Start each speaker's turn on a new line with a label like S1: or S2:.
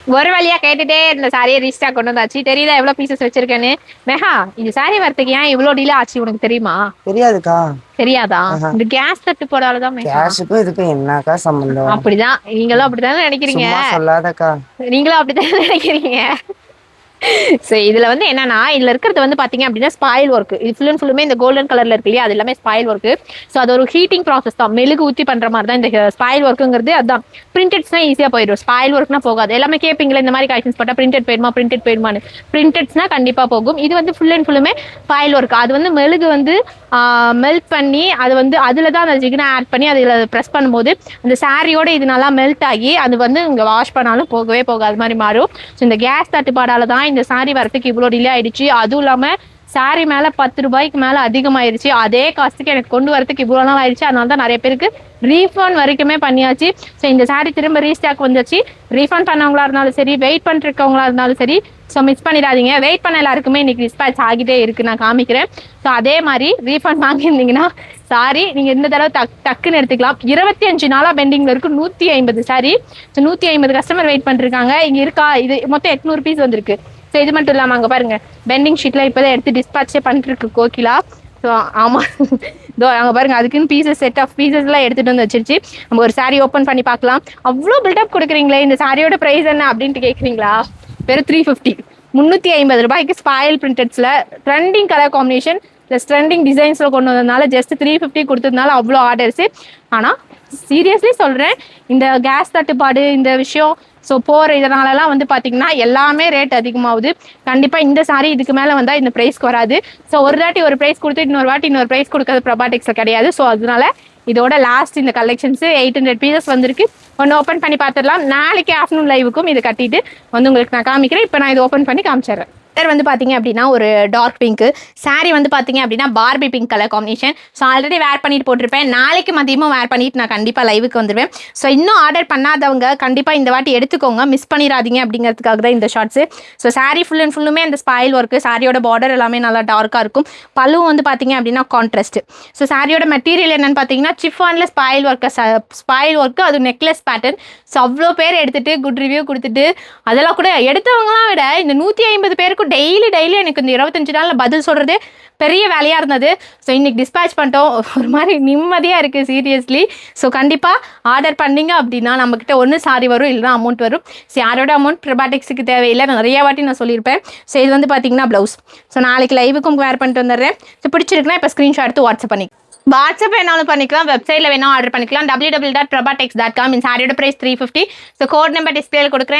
S1: ஒரு வழியா கேட்டுட்டே இந்த சாரியை ரீஸ்டாக் கொண்டு வந்தாச்சு. தெரியுதா எவ்வளவு பீசஸ் வச்சிருக்கேன்னு? மெஹா, இந்த சாரி வரத்துக்கு ஏன் இவ்வளவு டிலே ஆச்சு உனக்கு தெரியுமா?
S2: தெரியாதுக்கா.
S1: தெரியாதா?
S2: ஆஹா.
S1: இந்த கேஸ் தட்டுப்பாடாலதான் மெஹா.
S2: கேஷுக்கும் இதுக்கும் என்னக்கா சம்பந்தம்?
S1: அப்படிதான், நீங்களும் அப்படித்தானே நினைக்கிறீங்க.
S2: சும்மா சொல்லாதக்கா.
S1: நீங்களும் அப்படித்தானே நினைக்கிறீங்க. ஸோ இதுல வந்து என்னன்னா, இதுல இருக்கிறது வந்து பாத்தீங்க அப்படின்னா ஸ்பாயில் ஒர்க். இது ஃபுல் அண்ட் ஃபுல்லுமே இந்த கோல்டன் கலர்ல இருக்கு இல்லையா, அது எல்லாமே ஸ்பாயில் ஒர்க். ஸோ அது ஒரு ஹீட்டிங் ப்ராசஸ் தான், மெழுகு ஊற்றி பண்ற மாதிரி தான் இந்த ஸ்பாயில் ஒர்க்குங்கிறது. அதுதான் பிரிண்டட்ஸ்னா ஈஸியா போயிடும், ஸ்பாயில் ஒர்க்னா போகாது. எல்லாமே கேட்பீங்களா இந்த மாதிரி கலெக்ஷன்ஸ் போட்டா பிரிண்டட் போயிடுமான்னு. பிரிண்டட்ஸ்னா கண்டிப்பா போகும். இது வந்து ஃபுல் அண்ட் ஃபுல்லுமே ஸ்பாயில் ஒர்க். அது வந்து மெழுகு வந்து மெல்ட் பண்ணி அது வந்து அதில் தான் அந்த ஜிகினா ஆட் பண்ணி அதில் ப்ரெஸ் பண்ணும்போது அந்த சாரியோட இது நல்லா மெல்ட் ஆகி அது வந்து இங்கே வாஷ் பண்ணாலும் போகவே போகாது மாதிரி மாறும். ஸோ இந்த கேஸ் தட்டுப்பாடால தான் இந்த சாரி வரத்துக்கு இவ்வளோ டிலே ஆயிடுச்சு. அதுவும் இல்லாமல் சாரி மேலே 10 ரூபாய்க்கு மேலே அதிகமாயிருச்சு. அதே காஸ்ட்டுக்கு எனக்கு கொண்டு வரதுக்கு இவ்வளோ நாள் ஆயிடுச்சு. அதனால தான் நிறைய பேருக்கு ரீஃபண்ட் வரைக்குமே பண்ணியாச்சு. ஸோ இந்த சாரி திரும்ப ரீஸ்டாக் வந்துச்சு. ரீஃபண்ட் பண்ணவங்களா இருந்தாலும் சரி, வெயிட் பண்ணிருக்கவங்களா இருந்தாலும் சரி, ஸோ மிஸ் பண்ணிடாதீங்க. வெயிட் பண்ண எல்லாருக்குமே இன்னைக்கு டிஸ்பேச் ஆகிட்டே இருக்கு, நான் காமிக்கிறேன். ஸோ அதே மாதிரி ரீஃபண்ட் வாங்கியிருந்தீங்கன்னா சாரி நீங்கள் இந்த தடவை டக்குன்னு எடுத்துக்கலாம். 25 நாளாக பெண்டிங்கில் இருக்கு 150 சாரி. ஸோ 150 கஸ்டமர் வெயிட் பண்ணிருக்காங்க. இங்கே இருக்கா, இது மொத்தம் 800 பீஸ் வந்திருக்கு. ஸோ இது மட்டும் இல்லாமல் அங்கே பாருங்க, பெண்டிங் ஷீட்ல இப்போதான் எடுத்து டிஸ்பேச்சே பண்ணிட்டு இருக்கு கோகிலா. ஸோ ஆமாம், இதோ அங்கே பாருங்க, அதுக்குன்னு பீசஸ் செட் ஆஃப் பீசஸ்லாம் எடுத்துகிட்டு வந்து வச்சிருச்சு. நம்ம ஒரு சாரி ஓப்பன் பண்ணி பார்க்கலாம். அவ்வளோ பில்டப் கொடுக்குறீங்களே, இந்த சாரியோட ப்ரைஸ் என்ன அப்படின்ட்டு கேட்குறீங்களா? வெறும் 350, 350 ரூபாய்க்கு ஸ்பாயில் பிரிண்டட்ஸில் trending colour combination plus trending டிசைன்ஸில் கொண்டு வந்ததுனால ஜஸ்ட் 350 கொடுத்ததுனால அவ்வளோ ஆர்டர்ஸு. ஆனால் சீரியஸ்லி சொல்கிறேன், இந்த கேஸ் தட்டுப்பாடு இந்த விஷயம் ஸோ போகிற இதனாலலாம் வந்து பார்த்தீங்கன்னா எல்லாமே ரேட் அதிகமாகுது. கண்டிப்பாக இந்த சாரி இதுக்கு மேலே வந்தால் இந்த ப்ரைஸ்க்கு வராது. ஸோ ஒரு வாட்டி ஒரு ப்ரைஸ் கொடுத்து இன்னொரு வாட்டி இன்னொரு ப்ரைஸ் கொடுக்கறது பிரபாடெக்ஸில் கிடையாது. ஸோ அதனால இதோட லாஸ்ட் இந்த கலெக்ஷன்ஸு 800 பீசஸ் வந்திருக்கு. ஒன்று ஓப்பன் பண்ணி பார்த்துடலாம். நாளைக்கு ஆஃப்டர்நூன் லைவுக்கும் இதை கட்டிட்டு வந்து உங்களுக்கு நான் காமிக்கிறேன். இப்போ நான் இதை ஓப்பன் பண்ணி காமிச்சிடுறேன். கலர் வந்து பார்த்தீங்க அப்படின்னா ஒரு டார்க் பிங்க் சாரி வந்து பார்த்தீங்க அப்படின்னா Barbie pink colour combination. So already wear பண்ணிட்டு போட்டிருப்பேன். நாளைக்கு மதியமும் வேர் பண்ணிட்டு நான் கண்டிப்பாக லைவுக்கு வந்துடுவேன். ஸோ இன்னும் ஆர்டர் பண்ணாதவங்க கண்டிப்பாக இந்த வாட்டி எடுத்துக்கோங்க, மிஸ் பண்ணிடாதீங்க அப்படிங்கிறதுக்காக தான் இந்த shorts. So sorry full and ஃபுல்லுமே அந்த ஸ்பாயில் ஒர்க்கு, சாரியோட பார்டர் எல்லாமே நல்லா டார்க்காக இருக்கும். பல்லும் வந்து பார்த்தீங்க அப்படின்னா கான்ட்ராஸ்ட். ஸோ சாரியோட மெட்டீரியல் என்னன்னு பார்த்தீங்கன்னா சிஃபானில் ஸ்பாயில் ஒர்க்கு, அது நெக்லஸ் பேட்டர்ன். ஸோ அவ்வளோ பேர் எடுத்துகிட்டு குட் ரிவ்யூ கொடுத்துட்டு அதெல்லாம் கூட எடுத்தவங்களாம் விட இந்த 150 பேருக்கு டெய்லி எனக்கு இந்த 25 நாளில் பதில் சொல்கிறதே பெரிய வேலையாக இருந்தது. ஸோ இன்றைக்கி டிஸ்பேச் பண்ணிட்டோம், ஒரு மாதிரி நிம்மதியாக இருக்குது சீரியஸ்லி. ஸோ கண்டிப்பாக ஆர்டர் பண்ணிங்க அப்படின்னா நம்மக்கிட்ட ஒன்று சாரி வரும், இல்லைனா அமௌண்ட் வரும். ஸோ யாரோட அமௌண்ட் பிரபாடெக்ஸுக்கு தேவையில்லை, நிறைய வாட்டி நான் சொல்லியிருப்பேன். ஸோ இது வந்து பார்த்தீங்கன்னா ப்ளவுஸ். ஸோ நாளைக்கு லைவுக்கும் வேர் பண்ணிட்டு வந்துடுறேன். ஸோ பிடிச்சிருக்குன்னா இப்போ ஸ்க்ரீன்ஷாட் எடுத்து வாட்ஸ்அப் பண்ணி வாட்ஸ்அப் வேணாலும் பண்ணிக்கலாம், வெப்சைட்டில் வேணாலும் ஆர்டர் பண்ணிக்கலாம். www.prabatex.com. இந்த சாரியோட ப்ரைஸ் 350. ஸோ கோட் நம்பர் டிஸ்பிளேல கொடுக்குறேன்.